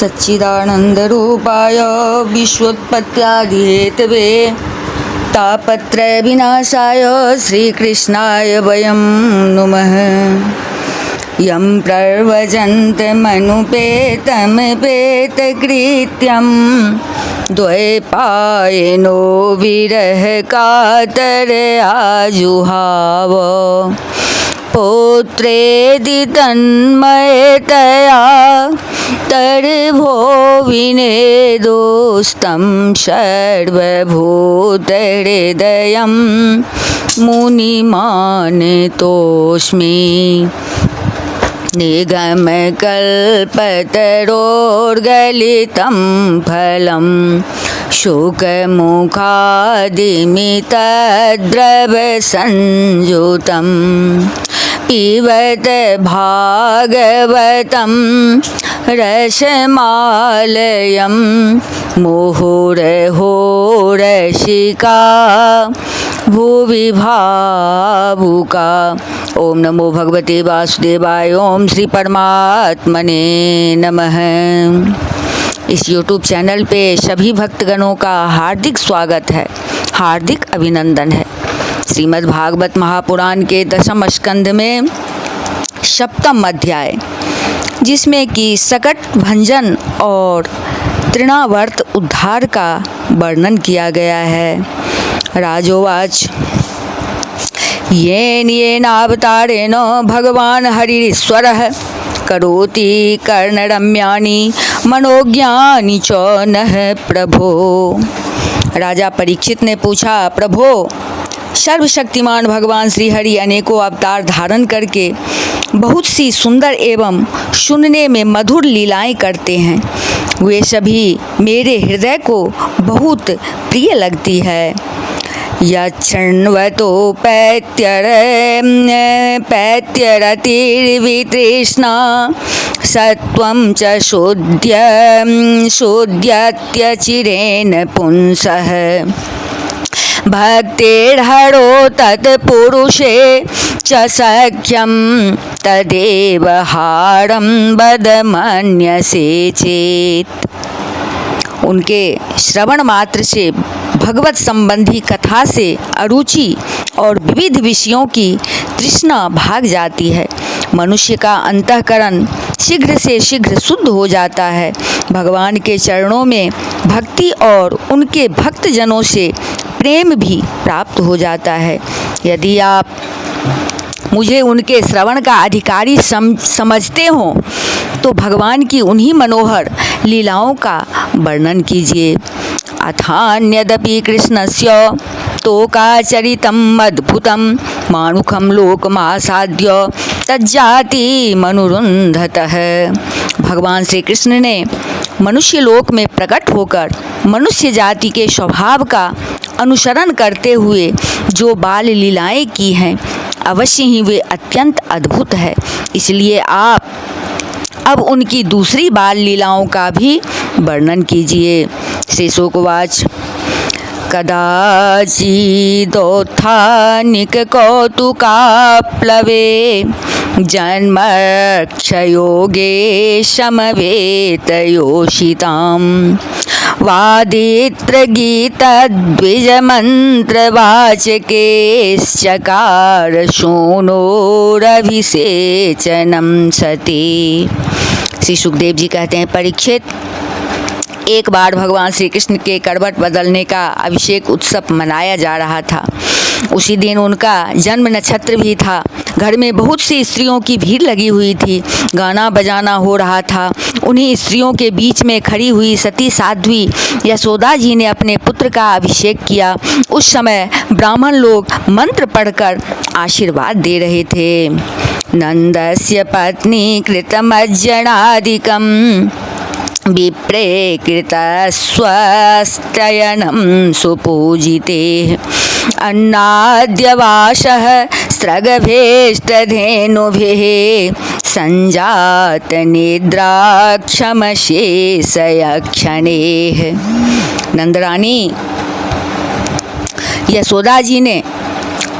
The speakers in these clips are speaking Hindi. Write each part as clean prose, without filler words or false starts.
सच्चिदानन्दरूपाय विश्वोत्पत्त्यादिहेतवे तापत्रय विनाशाय श्रीकृष्णाय वयं नुमः। यं प्रव्रजन्तमनुपेतमपेतकृत्यं द्वैपायनो विरहकातरयाजुहाव पुत्रेति तन्मयतया तर्भो विनेदोस्तं सर्वभूतहृदयं मुनिमानतोऽस्मि। निगमकल्पतरोर्गलितं फलं शुकमुखादिमितद्रवसंयुतं पिबत भागवतं रसमालयं मुहुरहो रसिका भुवि भावुका। ओम नमो भगवते वासुदेवाय। ओम श्री परमात्मने नमः। इस YouTube चैनल पे सभी भक्तगणों का हार्दिक स्वागत है, हार्दिक अभिनंदन है। श्रीमद् भागवत महापुराण के दशम स्कंध में सप्तम अध्याय, जिसमें कि सकट भंजन और तृणावर्त उद्धार का वर्णन किया गया है। राजोवाच येनावतारेण भगवान् हरिरीश्वरः करोति कर्णरम्यानि मनोज्ञानि च नः प्रभो। राजा परीक्षित ने पूछा, प्रभो, सर्वशक्तिमान भगवान श्री हरि अनेकों अवतार धारण करके बहुत सी सुंदर एवं सुनने में मधुर लीलाएं करते हैं। वे सभी मेरे हृदय को बहुत प्रिय लगती है। यच्छृण्वतो पैत्यरतिर्वितृष्णा सत्वं च शोध्यत्यचिरेण पुंसः भक्तिर्हरो तत्पुरुषे च सख्यं तदेव हारं वदमन्यसे चेत्। उनके श्रवण मात्र से भगवत संबंधी कथा से अरुचि और विविध विषयों की तृष्णा भाग जाती है। मनुष्य का अंतःकरण शीघ्र से शीघ्र शुद्ध हो जाता है। भगवान के चरणों में भक्ति और उनके भक्तजनों से प्रेम भी प्राप्त हो जाता है। यदि आप मुझे उनके श्रवण का अधिकारी समझते हो तो भगवान की उन्हीं मनोहर लीलाओं का वर्णन कीजिए। अथान्यदपि कृष्णस्य तोकाचरितम् अद्भुतं मानुखं लोकमासाद्य तज्जाति मनुरुन्धतः। भगवान श्री कृष्ण ने मनुष्य लोक में प्रकट होकर मनुष्य जाति के स्वभाव का अनुसरण करते हुए जो बाल लीलाएं की हैं, अवश्य ही वे अत्यंत अद्भुत है। इसलिए आप अब उनकी दूसरी बाल लीलाओं का भी वर्णन कीजिए। श्री शुकवाच कदाचिदोत्थानिक कौतुकाप्लवे जन्मक्षयोगे समवेतयोषितां वादित्रगीतद्विजमन्त्रवाचकेश्चकार शूनोरभिषेचनं सती। श्री सुखदेव जी कहते हैं, परीक्षित, एक बार भगवान श्री कृष्ण के करवट बदलने का अभिषेक उत्सव मनाया जा रहा था। उसी दिन उनका जन्म नक्षत्र भी था। घर में बहुत सी स्त्रियों की भीड़ लगी हुई थी। गाना बजाना हो रहा था। उन्हीं स्त्रियों के बीच में खड़ी हुई सती साध्वी यशोदा जी ने अपने पुत्र का अभिषेक किया। उस समय ब्राह्मण लोग मंत्र पढ़कर आशीर्वाद दे रहे थे। नंदस्य पत्नी कृतमज्जनादिकं विप्रे कृतस्वस्तयनं सुपूजिते अन्नाद्यवाशः स्रगभेष्टधेनुभिः संजातनिद्राक्षमशेषयक्षणेः। नंदरानी यशोदा जी ने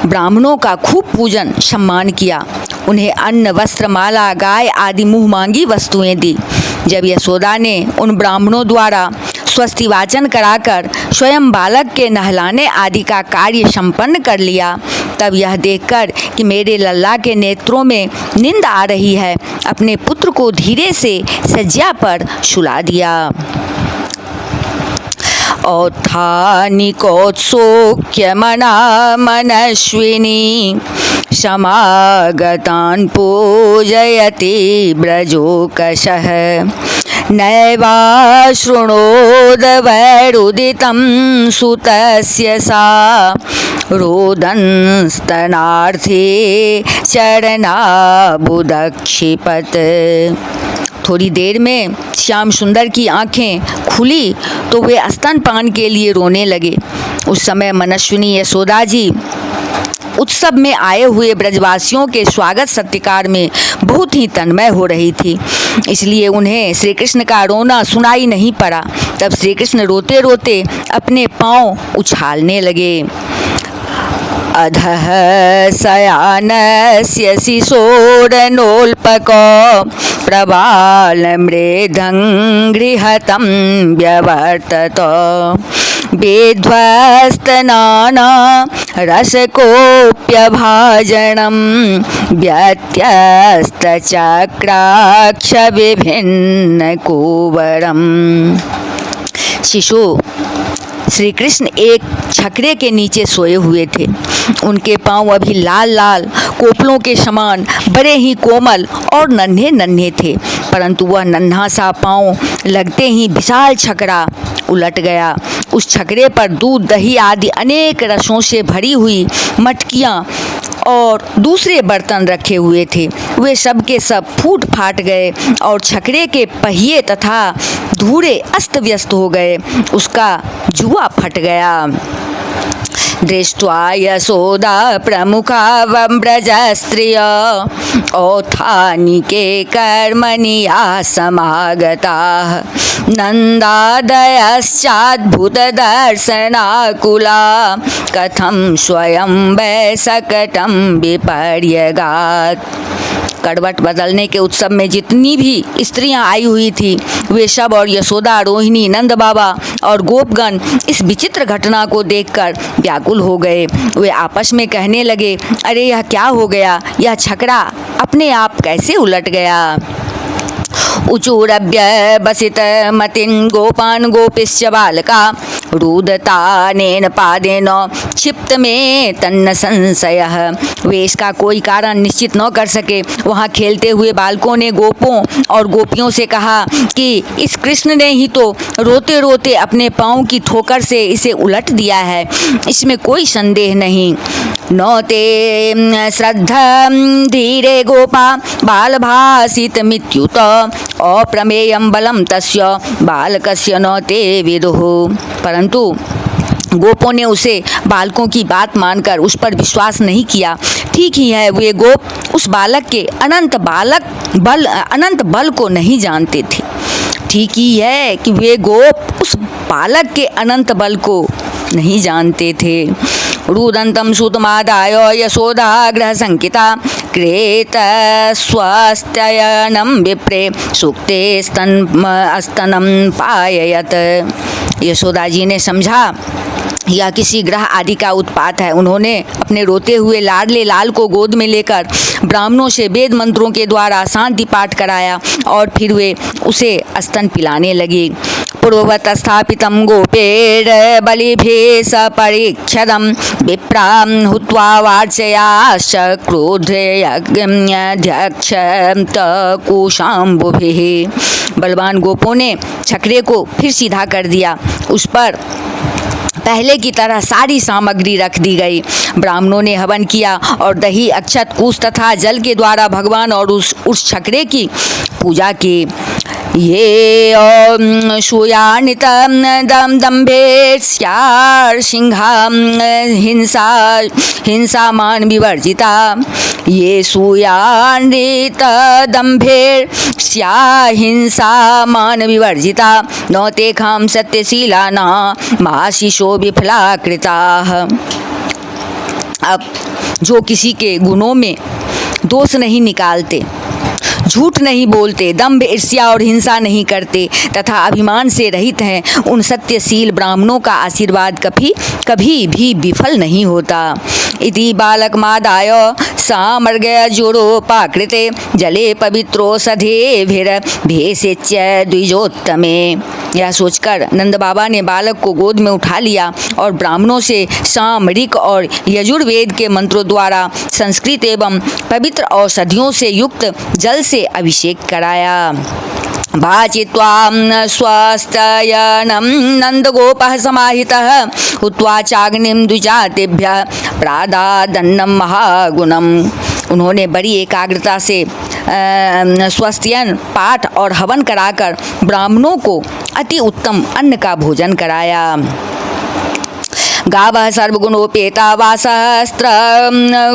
ब्राह्मणों का खूब पूजन सम्मान किया। उन्हें अन्न, वस्त्र, माला, गाय आदि मुँह मांगी वस्तुएं दी। जब यशोदा ने उन ब्राह्मणों द्वारा स्वस्ति वाचन कराकर स्वयं बालक के नहलाने आदि का कार्य संपन्न कर लिया, तब यह देखकर कि मेरे लल्ला के नेत्रों में नींद आ रही है, अपने पुत्र को धीरे से सज्जा पर सुला दिया। औत्थानिकोत्सुक्यमना मनस्विनी समागतान् पूजयति ब्रजोकशः नैवाशृणोदवैरुदितं सुतस्य सा रोदनस्तनार्थे चरणाबुदक्षिपत। थोड़ी देर में श्याम सुंदर की आंखें खुली तो वे स्तनपान के लिए रोने लगे। उस समय मनस्विनी यशोदा जी उत्सव में आए हुए ब्रजवासियों के स्वागत सत्कार में बहुत ही तन्मय हो रही थी, इसलिए उन्हें श्री कृष्ण का रोना सुनाई नहीं पड़ा। तब श्री कृष्ण रोते रोते अपने पांव उछालने लगे। अधः शयानस्य शिशोरनोल्पको प्रबालमृदङ्घ्रिहतं व्यवर्तत वेध्वस्तनाना रसकोऽप्यभाजनं व्यत्यस्तचक्राक्षविभिन्नकुवरम्। शिशु श्री कृष्ण एक छकरे के नीचे सोए हुए थे। उनके पांव अभी लाल लाल कोपलों के समान बड़े ही कोमल और नन्हे नन्हे थे, परंतु वह नन्हा सा पांव लगते ही विशाल छकरा उलट गया। उस छकरे पर दूध, दही आदि अनेक रसों से भरी हुई मटकियाँ और दूसरे बर्तन रखे हुए थे। वे सब के सब फूट फाट गए और छकरे के पहिए तथा धूरे अस्त व्यस्त हो गए। उसका जुआ फट गया। दृष्ट्वा यशोदा प्रमुखा व्रजस्त्रिय औत्थानिके कर्मणि या समागताः नन्दादयश्चाद्भुतदर्शनाकुला कथं स्वयं वै सकटं विपर्यगात्। करवट बदलने के उत्सव में जितनी भी स्त्रियां आई हुई थी, वे सब और यशोदा, रोहिणी, नंद बाबा और गोपगण इस विचित्र घटना को देखकर व्याकुल हो गए। वे आपस में कहने लगे, अरे यह क्या हो गया? यह छकड़ा अपने आप कैसे उलट गया? उचूरभ्य बसित मतिन गोपान गोपिश्च बालका रुदतानेन पादेन क्षिप्त में तन्न संशयः। वे इसका कोई कारण निश्चित न कर सके। वहाँ खेलते हुए बालकों ने गोपों और गोपियों से कहा कि इस कृष्ण ने ही तो रोते रोते अपने पाँव की ठोकर से इसे उलट दिया है, इसमें कोई संदेह नहीं। न ते श्रद्धा धीरे गोपा बालभासित मित्युत अप्रमेयं बलम तस्य बालकस्य न ते विदुः। परंतु गोपों ने उसे बालकों की बात मानकर उस पर विश्वास नहीं किया। ठीक ही है, वे गोप उस बालक के अनंत बल को नहीं जानते थे। ठीक ही है कि वे गोप उस बालक के अनंत बल को नहीं जानते थे। रुदन्तं सुतमादाय यशोदा गृह संकिता क्रेत स्वस्त्ययनं विप्रे सुक्ते स्तनं पाययत। यशोदा जी ने समझा यह किसी ग्रह आदि का उत्पात है। उन्होंने अपने रोते हुए लाडले लाल को गोद में लेकर ब्राह्मणों से वेद मंत्रों के द्वारा शांति पाठ कराया और फिर वे उसे स्तन पिलाने लगी। पूर्ववत स्थापितं गोपेर बलिभिः सपरीक्षदं विप्रां हुत्वा वार्चयाश्च क्रोधयज्ञध्यक्ष कुशाम्बुभिः। बलवान गोपों ने छकरे को फिर सीधा कर दिया। उस पर पहले की तरह सारी सामग्री रख दी गई। ब्राह्मणों ने हवन किया और दही, अक्षत, कुश तथा जल के द्वारा भगवान और उस छकरे की पूजा की। ये शूयानित दम्भे सिंहा हिंसा मान विवर्जिता। ये शूयानित दम्भे हिंसा मान विवर्जिता न तेखां सत्यशीलाना माशिशो विफलाकृताः। अब जो किसी के गुणों में दोष नहीं निकालते, झूठ नहीं बोलते, दंभ, ईर्ष्या और हिंसा नहीं करते तथा अभिमान से रहित हैं, उन सत्यशील ब्राह्मणों का आशीर्वाद कभी भी विफल नहीं होता। इति बालकमादाय सामर्गजुरोपाकृते जले पवित्रो सधेभिर्भेषेच्य द्विजोत्तमे। यह सोचकर नंद बाबा ने बालक को गोद में उठा लिया और ब्राह्मणों से साम, ऋक और यजुर्वेद के मंत्रों द्वारा संस्कृत एवं पवित्र औषधियों से युक्त जल से अभिषेक कराया। भाचित्वा स्वस्तयनं नंदगोपः समाहितः हुत्वा चाग्निं द्विजातेभ्यः प्रादादन्नं महागुणम्। उन्होंने बड़ी एकाग्रता से स्वस्त्ययन, पाठ और हवन कराकर ब्राह्मणों को अति उत्तम अन्न का भोजन कराया। गावः सर्वगुणोपेता वासहस्त्र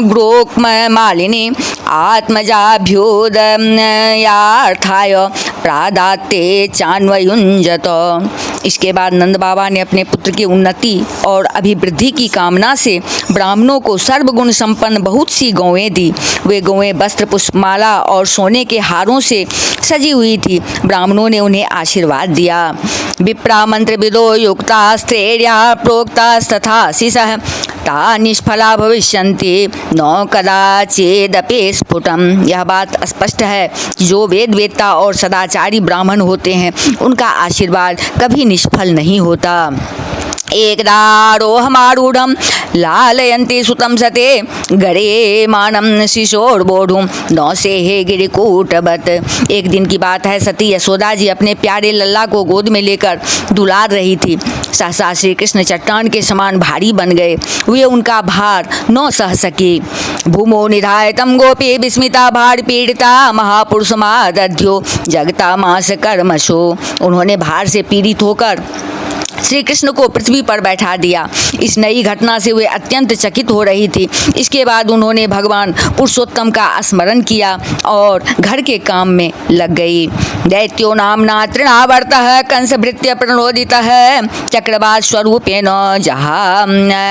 ग्रोक्मालिनी आत्मजाभ्युदयार्थाय प्रादाते चान्वयुञ्जत। इसके बाद नंद बाबा ने अपने पुत्र की उन्नति और अभिवृद्धि की कामना से ब्राह्मणों को सर्वगुण संपन्न बहुत सी गौएं दी। वे गौएं वस्त्र, पुष्पमाला और सोने के हारों से सजी हुई थी। ब्राह्मणों ने उन्हें आशीर्वाद दिया। विप्रा मंत्रविदो युक्तास्त्रेर्या प्रोक्तास्तथा शिशः ता निष्फला भविष्यन्ति न कदाचिदपि स्फुटम्। यह बात स्पष्ट है कि जो वेदवेत्ता और सदाचारी ब्राह्मण होते हैं उनका आशीर्वाद कभी निष्फल नहीं होता। एकदारोहमारूढ़ं लालयन्ति सुतं सते गरे मानं शिशोर्बोढुं न सेहे गिरिकूटवत्। एक दिन की बात है, सती यशोदा जी अपने प्यारे लल्ला को गोद में लेकर दुलार रही थी। सहसा श्री कृष्ण चट्टान के समान भारी बन गए। वे उनका भार न सह सके। भूमो निधाय तम गोपी विस्मिता भार पीड़िता महापुरुषमादध्यो जगता मास कर्मशो। उन्होंने भार से पीड़ित होकर श्री कृष्ण को पृथ्वी पर बैठा दिया। इस नई घटना से वे अत्यंत चकित हो रही थी। इसके बाद उन्होंने भगवान पुरुषोत्तम का स्मरण किया और घर के काम में लग गई। दैत्यो नामना तृणावर्तः कंसभृत्य प्रणोदितः चक्रवात स्वरूपेण जहाराशेनम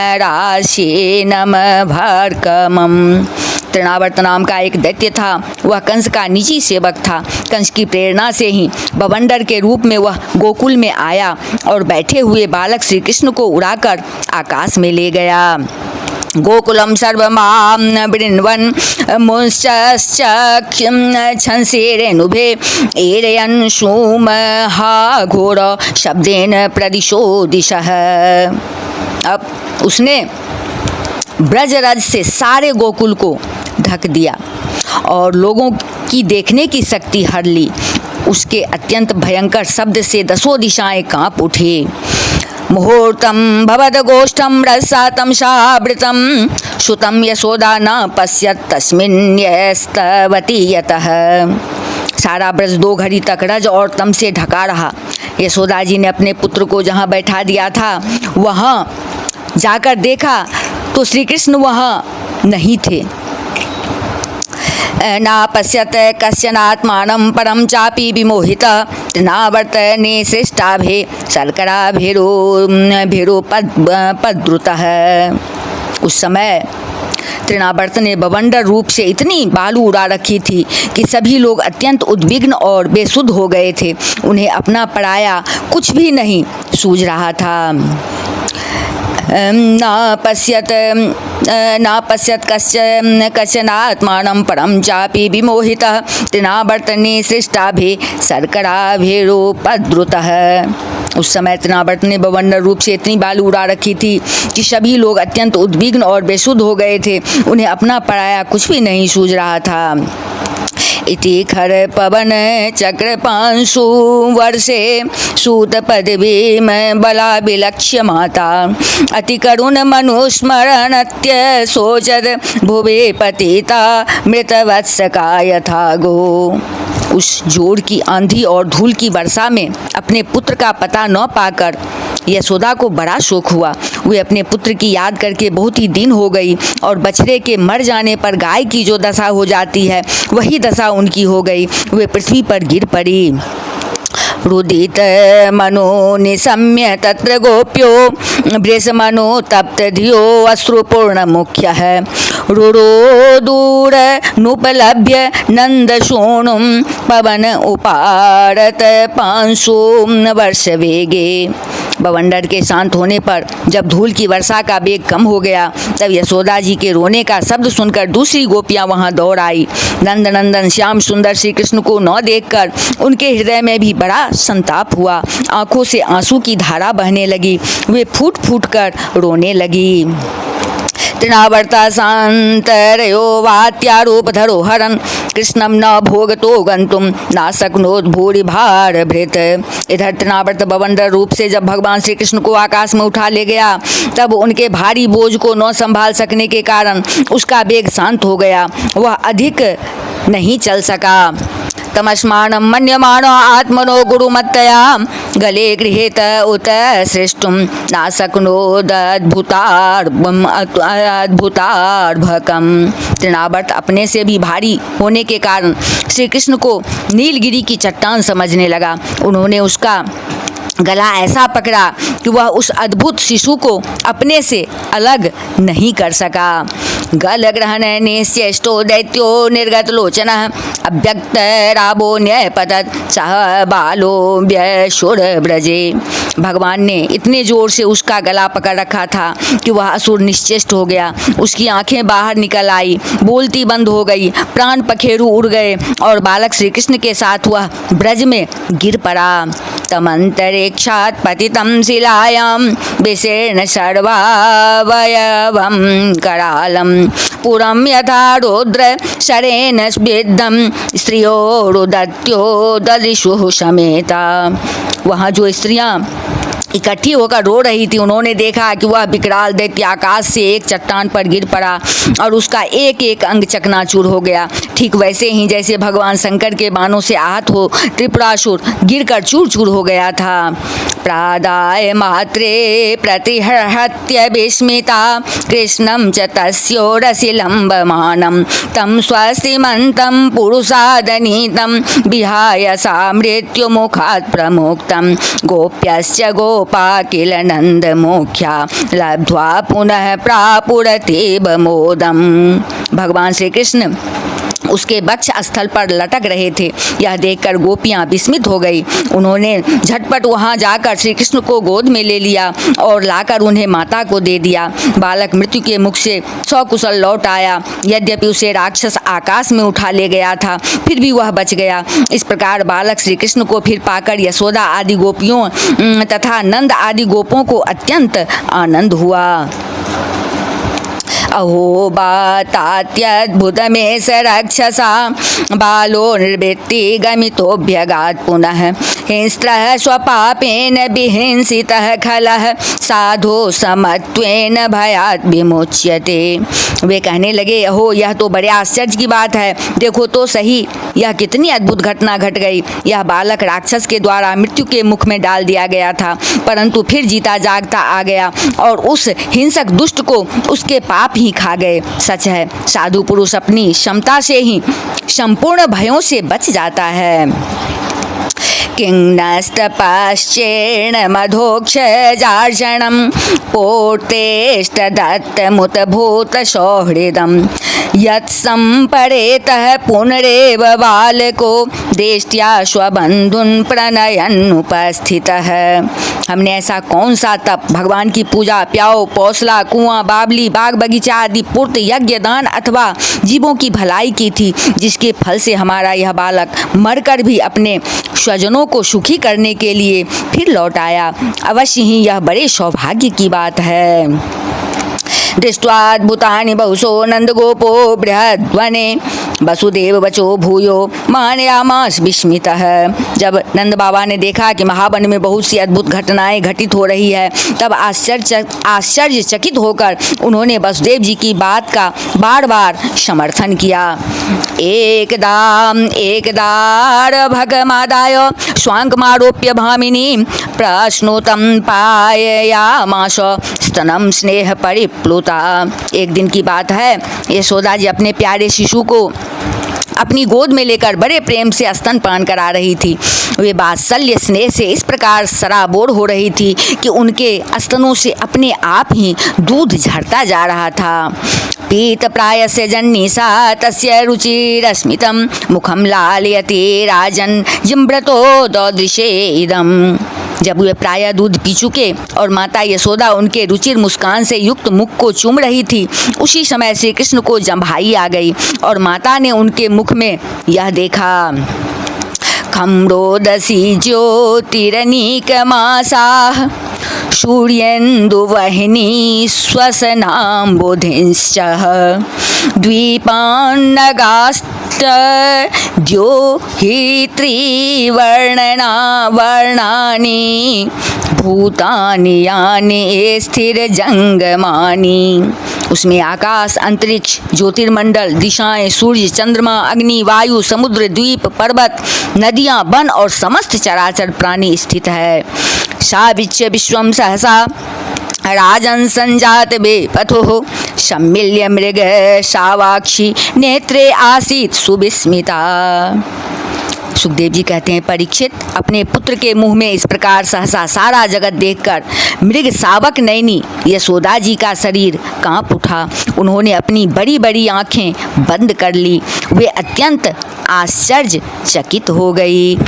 भर्कमम्। तृणावर्त नाम का एक दैत्य था। वह कंस का निजी सेवक था। कंस की प्रेरणा से ही बवंडर के रूप में वह गोकुल में आया और बैठे हुए बालक श्री कृष्ण को उड़ाकर आकाश में ले गया। गोकुलम सर्वमाम बृण्वन् मुंश्चक्षंसेरेणुभे एरयन् शूमहाघोर शब्देन प्रदिशो दिशः। अब उसने ब्रजराज से सारे गोकुल को ढक दिया और लोगों की देखने की शक्ति हर ली। उसके अत्यंत भयंकर शब्द से दसों दिशाएं कांप उठी। मुहूर्तम भवद गोष्ठम रसातम शावृतम श्रुतम यशोदा न पश्यत तस्मिन्यस्तवती यतः। सारा ब्रज 2 घड़ी तक रज और तम से ढका रहा। यशोदा जी ने अपने पुत्र को जहाँ बैठा दिया था वहाँ जाकर देखा तो श्री कृष्ण वहाँ नहीं थे। न पश्यत कश्चनात्मानं परम चापि विमोहितः तृणावर्तने सृष्टाभे शर्कराभिरुपद्रुतः। उस समय तृणावर्त ने बवंडर रूप से इतनी बालू उड़ा रखी थी कि सभी लोग अत्यंत उद्विग्न और बेसुध हो गए थे। उन्हें अपना पराया कुछ भी नहीं सूझ रहा था। न पश्यत कश्चनात्मानं परम चापि विमोहितः तृणावर्तने सृष्टाभे शर्कराभिरुपद्रुतः। उस समय तृणावर्त ने बवंडर रूप से इतनी बालू उड़ा रखी थी कि सभी लोग अत्यंत उद्विग्न और बेसुध हो गए थे। उन्हें अपना पराया कुछ भी नहीं सूझ रहा था। इति खर पवन चक्र पांशु वर्षे सूत पदवी में बला विलक्ष्य माता अति करुण मनुस्मरणत्य सोचद भुवे पतिता मृतवत्स का यथा गो। उस जोड़ की आंधी और धूल की वर्षा में अपने पुत्र का पता न पाकर यशोदा को बड़ा शोक हुआ। वे अपने पुत्र की याद करके बहुत ही दीन हो गई और बछड़े के मर जाने पर गाय की जो दशा हो जाती है वही दशा उनकी हो गई। वे पृथ्वी पर गिर पड़ी। रुदित मनो निशम्य तत्र गोप्यो वृषमनो तप्त धियो अश्रुपूर्ण मुख्य है रुरोदूर नुपलभ्य नंदशोणुं पवन उपारत 500 वर्ष वेगे। बवंडर के शांत होने पर जब धूल की वर्षा का वेग कम हो गया, तब यशोदा जी के रोने का शब्द सुनकर दूसरी गोपियां वहां दौड़ आई। नंद नंदन श्याम सुंदर श्री कृष्ण को न देखकर उनके हृदय में भी बड़ा संताप हुआ। आंखों से आंसू की धारा बहने लगी। वे फूट फूट कर रोने लगी। तृणावर्ता शांतरयो वात्यारूपधरो हरन् कृष्णं न भोगतो गंतुम नाशक्नोत भूरि भार भृत। इधर तृणावर्त बवंडर रूप से जब भगवान श्री कृष्ण को आकाश में उठा ले गया, तब उनके भारी बोझ को न संभाल सकने के कारण उसका वेग शांत हो गया। वह अधिक नहीं चल सका। तमस्मानं मन्यमानो आत्मनो गुरुमत्तया गले गृहीत उत सृष्टुं नाशक्नोदद्भुतार्भकम्। तृणावर्त अपने से भी भारी होने के कारण श्री कृष्ण को नीलगिरी की चट्टान समझने लगा। उन्होंने उसका गला ऐसा पकड़ा कि वह उस अद्भुत शिशु को अपने से अलग नहीं कर सका। गल ग्रहण निश्चेष्टो दैत्यो निर्गत लोचन अव्यक्त राबो न्यपतत् सह बालो व्यशुर ब्रजे। भगवान ने इतने जोर से उसका गला पकड़ रखा था कि वह असुर निश्चेष्ट हो गया। उसकी आंखें बाहर निकल आई, बोलती बंद हो गई, प्राण पखेरु उड़ गए और बालक श्री कृष्ण के साथ वह ब्रज में गिर पड़ा। तमंतरिक्षात् पतितं शिलायां विशीर्ण सर्वावयवं करालं पुरं यथा रौद्र शरेण विद्धं स्त्रियो रुदत्यो ददिशुः समेता। वहाँ जो स्त्रियां इकट्ठी होकर रो रही थी, उन्होंने देखा कि वह विकराल दैत्य आकाश से एक चट्टान पर गिर पड़ा और उसका एक एक अंग चकनाचूर हो गया। ठीक वैसे ही जैसे भगवान शंकर के बाणों से आहत हो त्रिपुरासुर गिरकर चूर चूर हो गया था। प्रादाय मात्रे प्रतिहत्य विस्मिता कृष्णं च तस्योरसि लम्बमानं तं स्वस्तिमन्तं पुरुषादनीतं विहाय सा मृत्युमुखात् प्रमुक्तं गोप्यश्च गोपा किल नंद मोख्या लब्ध्वा पुनः प्रापुरतीव मोदम। भगवान श्री कृष्ण उसके वक्ष स्थल पर लटक रहे थे। यह देखकर गोपियां विस्मित हो गई। उन्होंने झटपट वहां जाकर श्री कृष्ण को गोद में ले लिया और लाकर उन्हें माता को दे दिया। बालक मृत्यु के मुख से सकुशल लौट आया। यद्यपि उसे राक्षस आकाश में उठा ले गया था, फिर भी वह बच गया। इस प्रकार बालक श्री कृष्ण को फिर पाकर यशोदा आदि गोपियों तथा नंद आदि गोपों को अत्यंत आनंद हुआ। अहो बातात्यद्भुतमेष रक्षसा बालो निर्वृत्ति गमितोऽभ्यगात् पुनः हिंस्त्रः स्वपापेन विहिंसितः खलः साधो समत्वेन भयात् विमुच्यते। वे कहने लगे, अहो यह तो बड़े आश्चर्य की बात है। देखो तो सही, यह कितनी अद्भुत घटना घट गई। यह बालक राक्षस के द्वारा मृत्यु के मुख में डाल दिया गया था, परंतु फिर जीता जागता आ गया और उस हिंसक दुष्ट को उसके पाप ही खा गए। सच है, साधु पुरुष अपनी क्षमता से ही संपूर्ण भयों से बच जाता है। किंनस्तपश्चेण मधोक्षजार्जनं पोर्तेष्टदत्तमुतभूत सौहृदं यत्संपरेतः पुनरेव बालको देष्ट्या स्वबंधुन प्रणयन्नुपस्थितः। हमने ऐसा कौन सा तप, भगवान की पूजा, प्याओ, पौसला, कुआं, बावली, बाग बगीचा आदि पूर्त यज्ञ दान अथवा जीवों की भलाई की थी, जिसके फल से हमारा यह बालक मरकर भी अपने स्वजनों को सुखी करने के लिए फिर लौट आया। अवश्य ही यह बड़े सौभाग्य की बात है। दृष्ट्वाद्भुतानि बहुशो नंदगोपो बृहद्वने वसुदेव वचो भूयो मानयामास विस्मितः। जब नंद बाबा ने देखा कि महावन में बहुत सी अद्भुत घटनाएं घटित हो रही है, तब आश्चर्यचकित होकर उन्होंने वसुदेव जी की बात का बार बार समर्थन किया। एकदार भगमादाय स्वांकमारोप्य भामिनी प्रश्नोतम पाययामास स्तनम स्नेह परिप्लुता। एक दिन की बात है, यशोदा जी अपने प्यारे शिशु को अपनी गोद में लेकर बड़े प्रेम से स्तनपान करा रही थी। वे वात्सल्य स्नेह से इस प्रकार सराबोर हो रही थी कि उनके स्तनों से अपने आप ही दूध झरता जा रहा था। पीत प्रायस्य जन्नी सा तस्य रुचिरस्मितं मुखम लालयते राजन जिम्रतो दौदृशे इदम। जब वे प्रायः दूध पी चुके और माता यशोदा उनके रुचिर मुस्कान से युक्त मुख को चूम रही थी, उसी समय श्री कृष्ण को जम्भाई आ गई और माता ने उनके मुख में यह देखा। खम्रोदसी ज्योतिरनीकमासाः सूर्येन्दुवहिनी श्वसनाम्बुधिंश्च द्वीपान्नगास्तद्यो हि त्रिवर्णानि भूतानि यानि स्थिरजंगमानि। उसमें आकाश, अंतरिक्ष, ज्योतिर्मंडल, दिशाएं, सूर्य, चंद्रमा, अग्नि, वायु, समुद्र, द्वीप, पर्वत, नदियां, वन और समस्त चराचर प्राणी स्थित है। साविच्य विश्वम सहसा राजन संजात बेपथुः सम्मिल्य मृग शावाक्षी नेत्रे आसीत सुविस्मिता। सुखदेव जी कहते हैं, परीक्षित अपने पुत्र के मुंह में इस प्रकार सहसा सारा जगत देखकर मृग शावक नयनी यशोदा जी का शरीर कांप उठा। उन्होंने अपनी बड़ी बड़ी आंखें बंद कर ली। वे अत्यंत आश्चर्यचकित हो गई।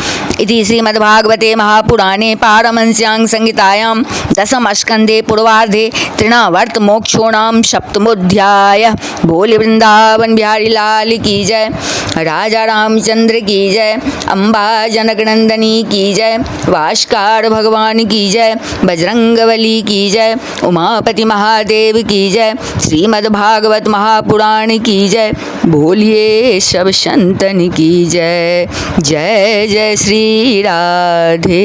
इति श्रीमद्भागवते महापुराणे पारमहंस्यां संहितायां दशम स्कंदे पूर्वार्धे तृणावर्त मोक्षोणाम सप्तमोध्याय। बोले वृंदावन बिहारी लाल की जय, राजा रामचंद्र की जय, अम्बा जनक नंदनी की जय, भास्कर भगवान की जय, बजरंगबली की जय, उमापति महादेव की जय, श्रीमद्भागवत महापुराण की जय। बोलिए सब संतन की जय। जय जय श्री राधे।